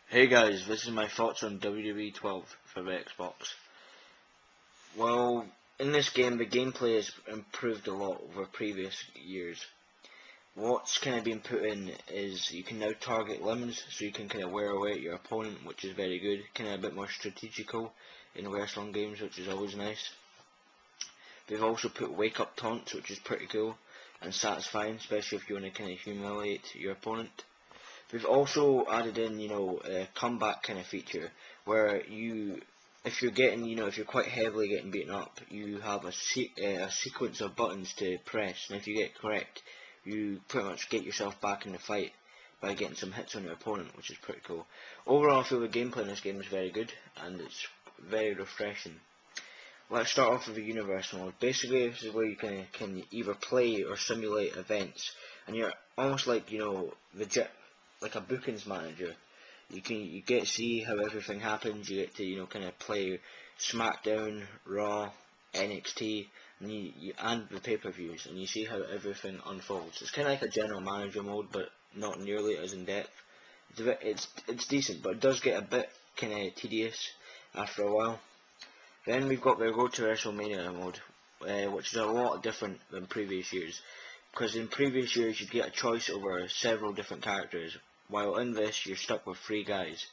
Hey guys, this is my thoughts on WWE 12 for the Xbox. Well, in this game, the gameplay has improved a lot over previous years. What's kind of been put in is you can now target limbs, so you can kind of wear away at your opponent, which is very good. Kind of a bit more strategical in wrestling games, which is always nice. They've also put wake up taunts, which is pretty cool and satisfying, especially if you want to kind of humiliate your opponent. We've also added in, a comeback kind of feature where if you're getting, if you're quite heavily getting beaten up, you have a sequence of buttons to press, and if you get correct, you pretty much get yourself back in the fight by getting some hits on your opponent, which is pretty cool. Overall, I feel the gameplay in this game is very good, and it's very refreshing. Let's start off with the universe mode. Basically, this is where you can either play or simulate events, and you're almost like, like a bookings manager. You get to see how everything happens. You get to kind of play SmackDown, Raw, NXT, and the pay-per-views, and you see how everything unfolds. It's kind of like a general manager mode, but not nearly as in depth. It's decent, but it does get a bit kind of tedious after a while. Then we've got the Road to WrestleMania mode, which is a lot different than previous years. Because in previous years you'd get a choice over several different characters, while in this you're stuck with 3 guys.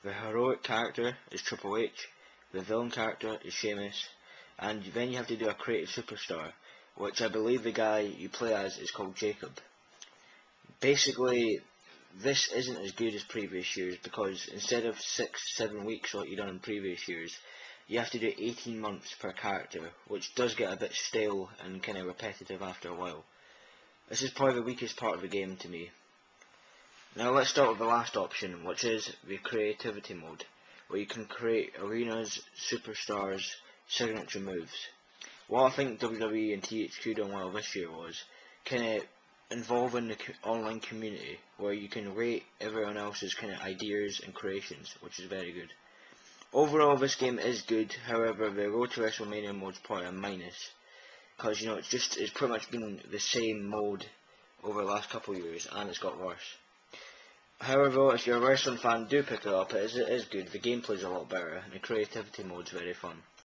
The heroic character is Triple H, the villain character is Sheamus, and then you have to do a creative superstar, which I believe the guy you play as is called Jacob. Basically, this isn't as good as previous years because instead of 6-7 weeks like you've done in previous years, you have to do 18 months per character, which does get a bit stale and kind of repetitive after a while. This is probably the weakest part of the game to me. Now let's start with the last option, which is the creativity mode, where you can create arenas, superstars, signature moves. What I think WWE and THQ done well this year was kind of involving the online community, where you can rate everyone else's kind of ideas and creations, which is very good. Overall, this game is good. However, the Road to WrestleMania mode is probably a minus, because it's pretty much been the same mode over the last couple of years, and it's got worse. However, if you're a wrestling fan, do pick it up. It is good. The gameplay is a lot better, and the creativity mode is very fun.